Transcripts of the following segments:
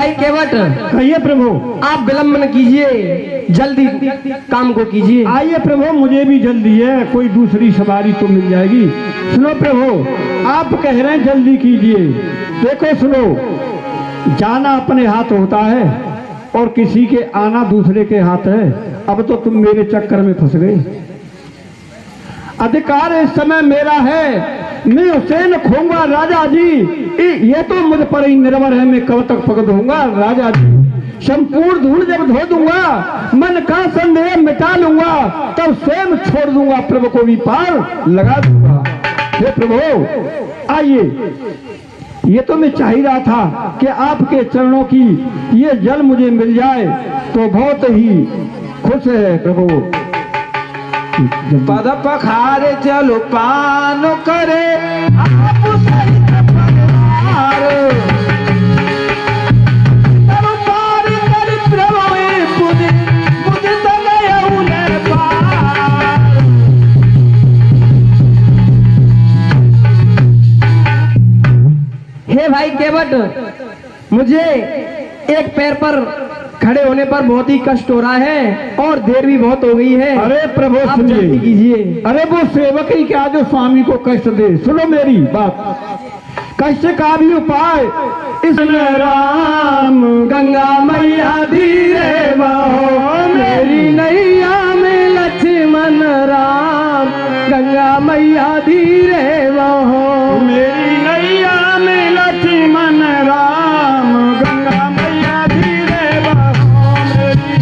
भाई केवट, कहिए प्रभु। आप विलंब न कीजिए, जल्दी काम को कीजिए। आइए प्रभु, मुझे भी जल्दी है, कोई दूसरी सवारी तो मिल जाएगी। सुनो प्रभु, आप कह रहे हैं जल्दी कीजिए। देखो सुनो, जाना अपने हाथ होता है और किसी के आना दूसरे के हाथ है। अब तो तुम मेरे चक्कर में फंस गए। अधिकार इस समय मेरा है, मैं उसे न खोऊंगा राजा जी। ये तो मुझ पर ही निर्भर है, मैं कब तक पकड़ दूंगा राजा जी। संपूर्ण धूल जब धो दूंगा, मन का संदेह मिटा लूंगा, तब स्वयं छोड़ दूंगा, प्रभु को भी पार लगा दूंगा। हे प्रभु आइए, ये तो मैं चाह ही रहा था कि आपके चरणों की ये जल मुझे मिल जाए तो बहुत ही खुश है प्रभु। पद पखारे चलो पान करे आप सहित परिवार। तब पार कर प्रभु बुद्धि बुद्धि तनयउले पार। हे भाई केवट, मुझे एक पैर पर खड़े होने पर बहुत ही कष्ट हो रहा है और देर भी बहुत हो गई है। अरे प्रभु आप जल्दी कीजिए। अरे वो सेवक ही क्या जो स्वामी को कष्ट दे। सुनो मेरी बात, कष्ट का भी उपाय इसमें राम। गंगा मैया धीरे बहो, मेरी नैया में लक्ष्मण राम। गंगा मैया धीरे बहो, मेरी नैया में लक्ष्मण राम। गंगा मैया धीरे बहो मेरी।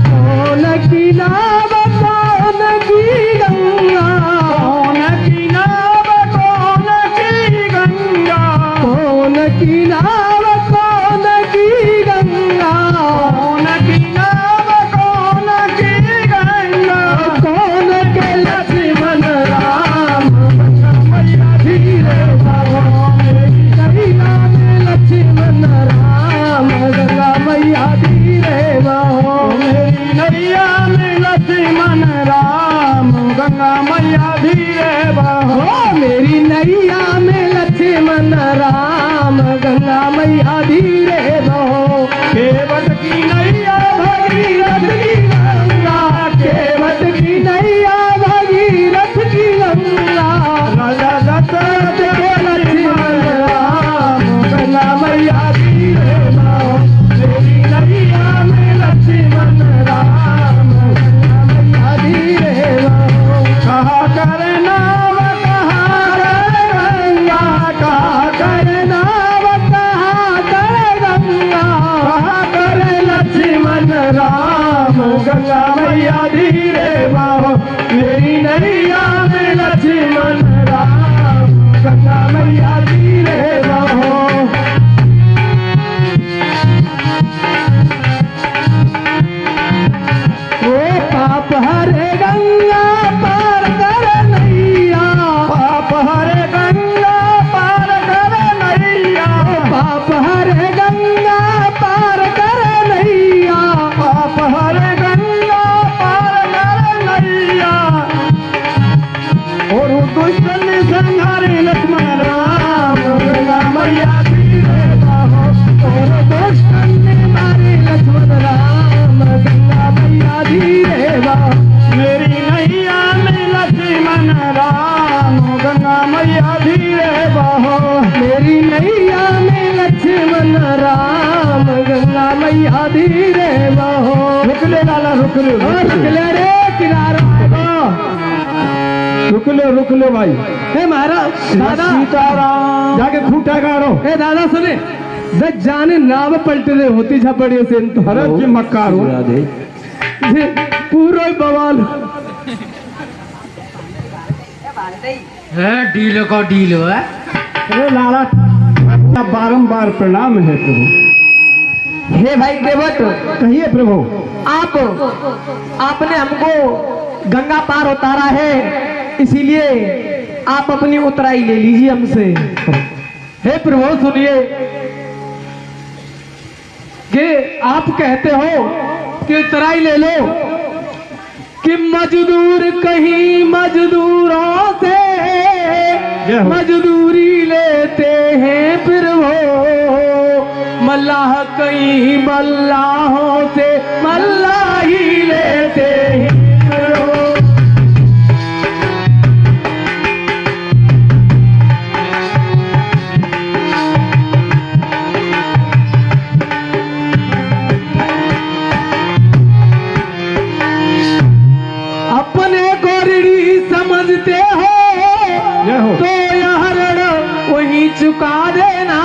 कौन की नाव कौन की गंगा, कौन की नाव कौन की गंगा, कौन की नाव कौन की गंगा, कौन की नाव कौन की गंगा। कौन के लक्ष्मण राम, गंगा मैया धीरे बहो, मेरी नैया में लक्ष्मण राम। गंगा मैया धीरे बहो, मेरी नैया में लक्ष्मण राम। गंगा मैया धीरे बहो, मेरी नैया में लक्ष्मण राम। गंगा मैया धीरे बहो। केवट की नैया भगीरथ की गंगा, केवट की नैया भगीरथ की गंगा। राजा दशरथ के लक्ष्मण राम। गंगा मैया धीरे बहो, मेरी नैया में लक्ष्मण राम। गंगा मैया धीरे बहो। कहा करे नाव कहा करे गंगा, कहा करे नाव कहा करे गंगा। कहा करे लक्ष्मण राम। गंगा मैया धीरे बहो, मेरी नैया में लक्ष्मण राम। गंगा मैया धीरे बहो। ओ पाप हरे गंगा पार कर नैया, पाप हरे गंगा पार कर नैया। पाप हरे गंगा पार कर नैया, पाप हरे गंगा पार कर नैया। और दुष्ट संहारे लक्ष्मण राम। गंगा मैया धीरे बहो, और दुष्ट मारे लक्ष्मण राम। गंगा मैया धीरे बहो, मेरी नैया में लक्ष्मण राम। गंगा मैया धीरे बहो, मेरी नैया में लक्ष्मण राम। गंगा मैया धीरे बहो। रुक ले लाला, रुक ले रे किनारा। रुक ले भाई। हे महाराज दादा, सीताराम जाके खूंटा गाड़ो। हे दादा सुने, जब जाने नाव पलट रहे होती झपड़ियों से तो हरत जी मक्कार हो पूरा बवाल है। डील का डील है। अरे लाला बारंबार प्रणाम है प्रभु। हे भाई केवट, कहिए प्रभु। आपने हमको गंगा पार उतारा है, इसीलिए आप अपनी उतराई ले लीजिए हमसे। हे प्रभु सुनिए कि आप कहते हो कि उतराई ले लो, कि मजदूर कहीं मजदूरों से जय हो। मजदूरी लेते हैं फिर वो मल्लाह कहीं मल्लाहों से मल्लाही लेते हैं फिर वो। अपने को ऋणी समझते हो जय हो। तो यह ऋण वही चुका देना,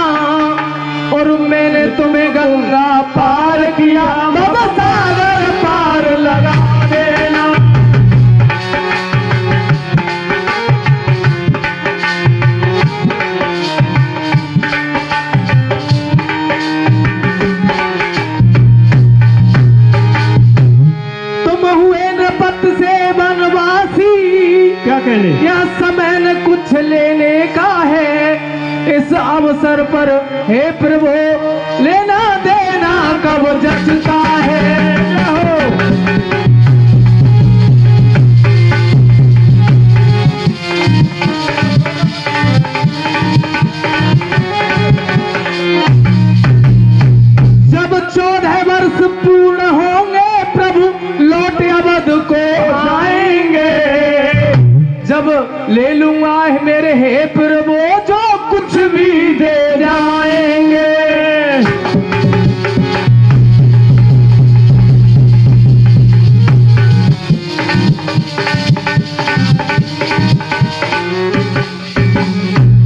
और मैंने तुम्हें गंगा पार किया अब सागर पार लगा देना। तुम हुए नपत से वनवासी, क्या कहने? यह समय न कुछ लेने का है, इस अवसर पर हे प्रभु लेना देना कब जचता है। हो जब 14 वर्ष पूर्ण होंगे प्रभु लौट अवध को आएंगे, जब ले लूंगा मेरे हे प्रभु जो कुछ भी दे जाएंगे।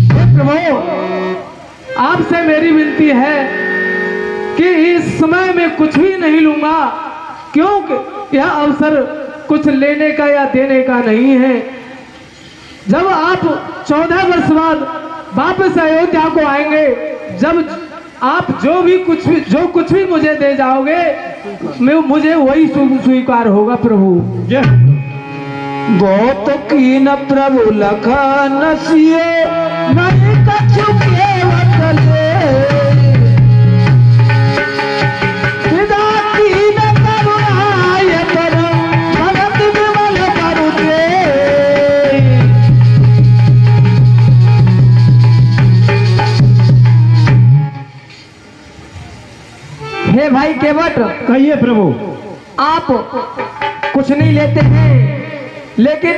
हे प्रभु आपसे मेरी विनती है कि इस समय में कुछ भी नहीं लूंगा, क्योंकि यह अवसर कुछ लेने का या देने का नहीं है। जब आप 14 वर्ष बाद वापस अयोध्या को आएंगे, जब आप जो कुछ भी मुझे दे जाओगे मुझे वही स्वीकार होगा प्रभु। जय। बहुत की न प्रभु लखा नसिए नहीं कछु केवट ले, विदा की न करुणाय कर भगत विमल करु दे। हे भाई केवट, कहिए प्रभु। आप कुछ नहीं लेते हैं, लेकिन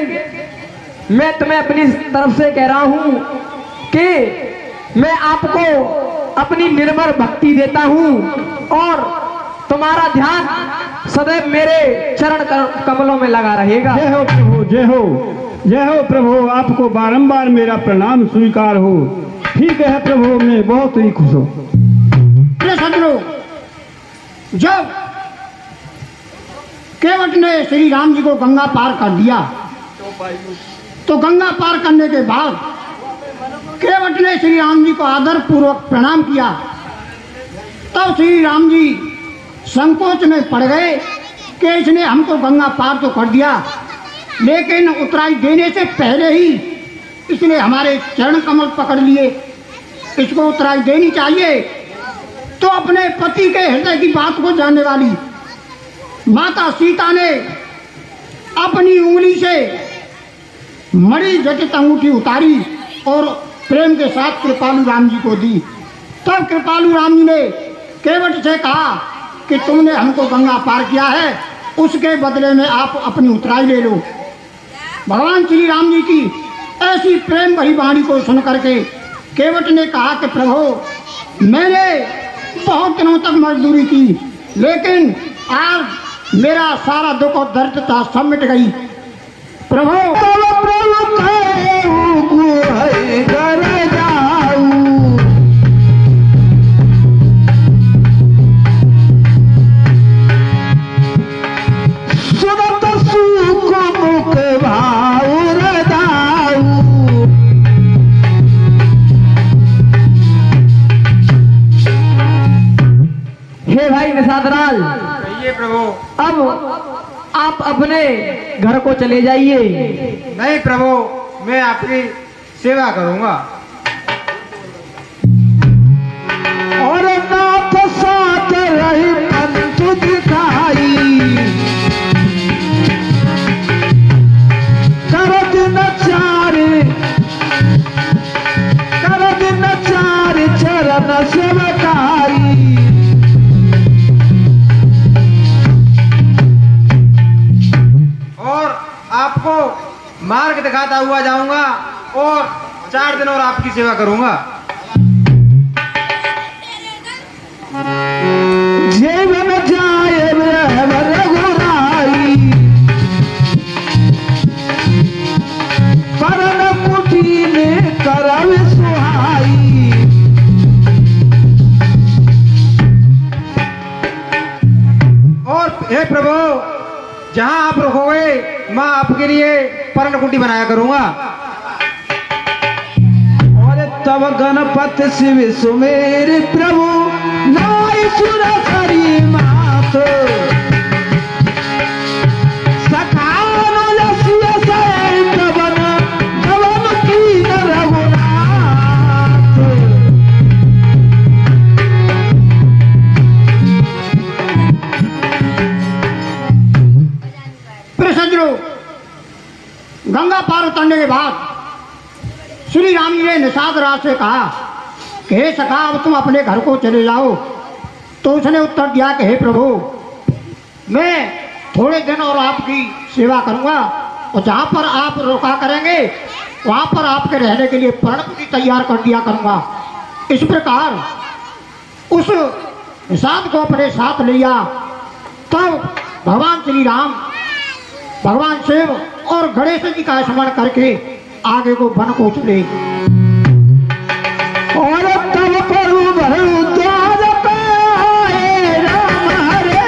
मैं तुम्हें अपनी तरफ से कह रहा हूं कि मैं आपको अपनी निर्मल भक्ति देता हूं और तुम्हारा ध्यान सदैव मेरे चरण कमलों में लगा रहेगा। जय हो प्रभु, जय हो, जय हो प्रभु। आपको बारंबार मेरा प्रणाम स्वीकार हो। ठीक है प्रभु, मैं बहुत ही खुश हूँ। जब केवट ने श्री राम जी को गंगा पार कर दिया, तो गंगा पार करने के बाद केवट ने श्री राम जी को आदर पूर्वक प्रणाम किया। तब श्री राम जी संकोच में पड़ गए कि इसने हमको गंगा पार तो कर दिया, लेकिन उतराई देने से पहले ही इसने हमारे चरण कमल पकड़ लिए, इसको उतराई देनी चाहिए। तो अपने पति के हृदय की बात को जानने वाली माता सीता ने अपनी उंगली से मणि जटित अंगूठी उतारी और प्रेम के साथ कृपालु राम जी को दी। तब कृपालु राम जी ने केवट से कहा कि तुमने हमको गंगा पार किया है, उसके बदले में आप अपनी उतराई ले लो। भगवान श्री राम जी की ऐसी प्रेम भरी वाणी को सुन करके केवट ने कहा कि प्रभु मैंने बहुत दिनों तक मजदूरी की, लेकिन आज मेरा सारा दुख और दर्द था सब मिट गई। प्रभु हे भाई निषादराज, ये प्रभु। अब आप अपने घर को चले जाइए। नहीं प्रभु, मैं आपकी सेवा करूंगा। और नाथ साथ रही पंथ दिखाई, करत न चारे मार्ग दिखाता हुआ जाऊंगा और 4 दिन और आपकी सेवा करूंगा। जीवन जाए रघुराई परन कुटी में करव सुहाई। और हे प्रभु, जहां आप रखोगे मैं आपके लिए पर्णकुटी बनाया करूंगा। और तब गणपति शिव सुमेर प्रभु नाय सुर हरि मात सखानो लसिय सैत बन नवन की रघुनाथ। सज्जनों, गंगा पार उतरने के बाद श्री राम जी ने निषाद राज से कहा कि हे सखा, अब तुम अपने घर को चले जाओ। तो उसने उत्तर दिया कि हे प्रभु, मैं थोड़े दिन और आपकी सेवा करूंगा और जहां पर आप रोका करेंगे वहां पर आपके रहने के लिए पर्णकुटी तैयार कर दिया करूंगा। इस प्रकार उस निषाद को अपने साथ लिया। तब भगवान श्री राम, भगवान शिव और गणेश जी का स्मरण करके आगे को वन को चले। और तब प्रभु भरद्वाज पाए राम हरे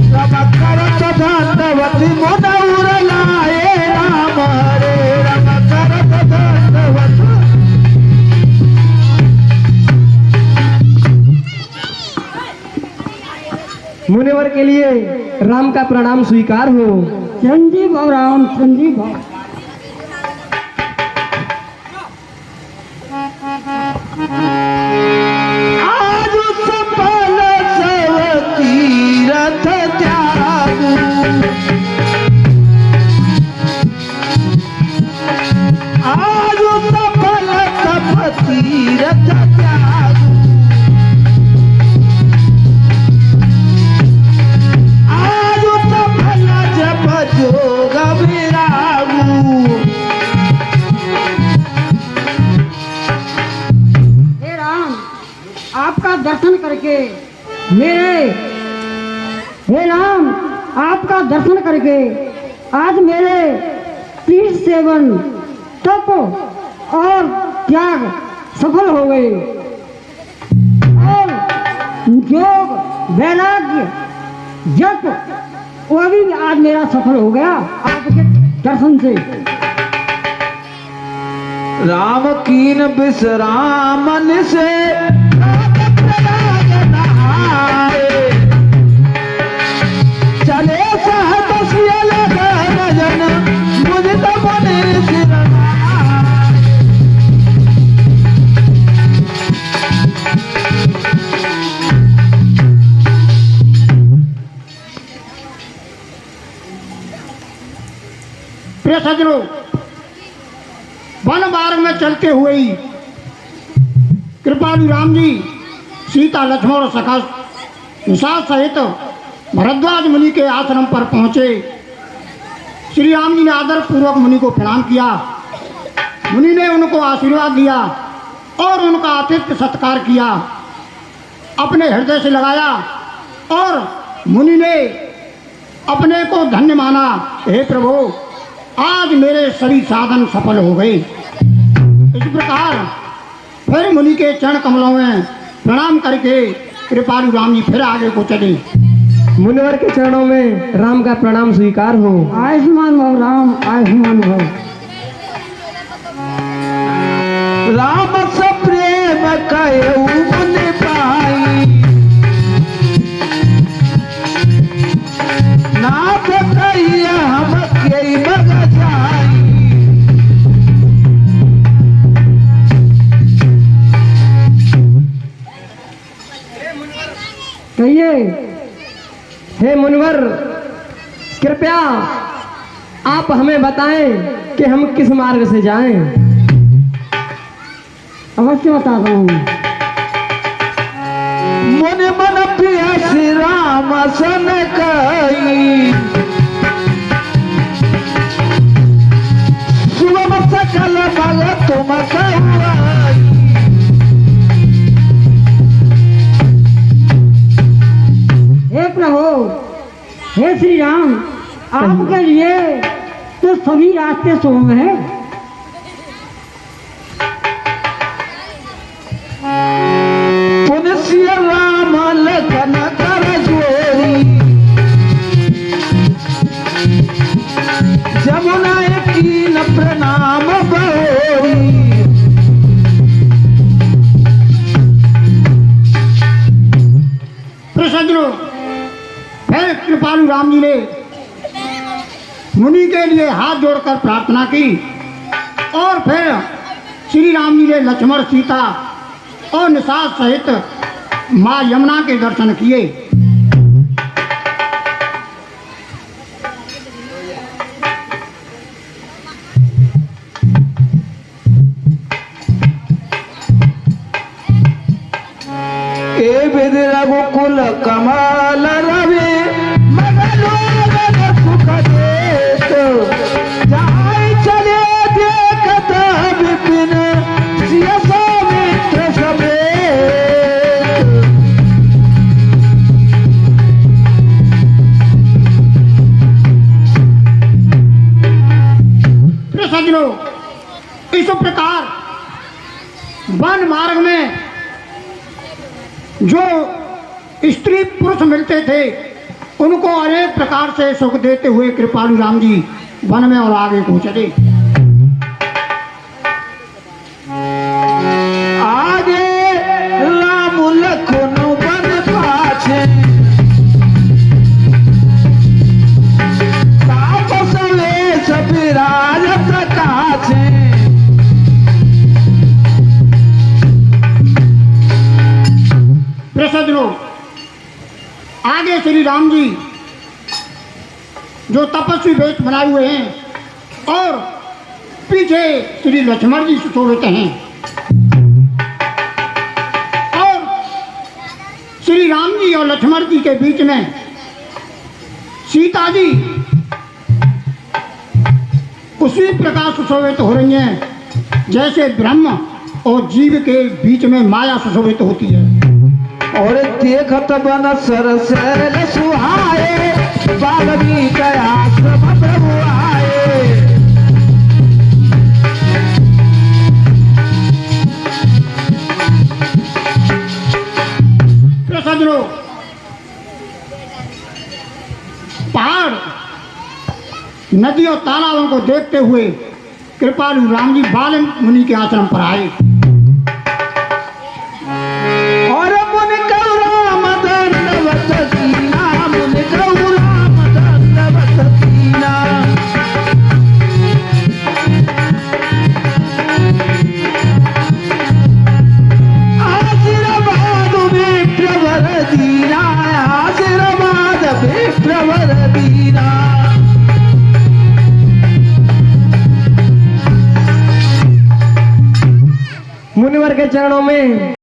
तब करत दंडवत मुनौर लाए राम हरे रम करत दंडवत। मुनिवर के लिए राम का प्रणाम स्वीकार हो। संजीव और राम संजीव भव। आज सफल सब तीरथ त्यागु आज सफल सब तीरथ त्यागु आज सफल जप जोग विरागु। हे राम, आपका दर्शन करके मेरे हे राम, आपका दर्शन करके आज मेरे तीर्थ सेवन, तप और त्याग सफल हो गए और योग, वैराग्य, जप वो भी आज मेरा सफल हो गया आपके दर्शन से। राम कीन विश्रामन से चले सहत सियल भजन मुझ तब प्रिय सज्जनों, वन मार्ग में चलते हुए ही कृपालु राम जी सीता, लक्ष्मण और सखा निषाद सहित भरद्वाज मुनि के आश्रम पर पहुंचे। श्री राम जी ने आदर पूर्वक मुनि को प्रणाम किया। मुनि ने उनको आशीर्वाद दिया और उनका आतिथ्य सत्कार किया, अपने हृदय से लगाया और मुनि ने अपने को धन्य माना। हे प्रभु, आज मेरे सभी साधन सफल हो गए। इस प्रकार फिर मुनि के चरण कमलों में प्रणाम करके कृपालु राम जी फिर आगे को चले। मुनिवर के चरणों में राम का प्रणाम स्वीकार हो। आयुष्मान भव राम, आयुष्मान भव। राम से प्रेम कयऊ मुनि पाई नाथ कहिया हम के बग जाई। कहिए। हे मुनिवर, कृपया आप हमें बताएं कि हम किस मार्ग से जाएं। अवश्य बताता हूँ। मुनि मन प्रिय श्री राम सन कर हे प्रभु, हे श्री राम, आपके लिए तो सभी रास्ते सुगम हैं। पुनस्य राम लखन कर जोरी, जमुना कीन प्रणाम बहोरी। सज्जनों, फिर कृपालु राम जी ने मुनि के लिए हाथ जोड़कर प्रार्थना की और फिर श्री राम जी ने लक्ष्मण, सीता और निषाद सहित मां यमुना के दर्शन किए। ए विद रघुकुल कमल रवि मगलोगन सुख देत, जाय चले देखत विपिन सिय सौमित्र समेत। प्रिय सज्जनों, इस प्रकार वन मार्ग में जो स्त्री पुरुष मिलते थे उनको अनेक प्रकार से सुख देते हुए कृपालु राम जी वन में और आगे को चले। आगे राम लखन वन पाछे, तापस वेश विराज प्रकाशे। सज्जनों, आगे श्री राम जी जो तपस्वी वेश बनाए हुए हैं और पीछे श्री लक्ष्मण जी सुशोभित हैं और श्री राम जी और लक्ष्मण जी के बीच में सीता जी उसी प्रकार सुशोभित हो रही हैं जैसे ब्रह्म और जीव के बीच में माया सुशोभित होती है। और देखत बन सरसैल सुहाए, बालवी दयाश्रम प्रभु आए। सज्जनों, पहाड़, नदी और तालाबों को देखते हुए कृपालु राम जी बाल मुनि के आश्रम पर आए। मुनिवर के चरणों में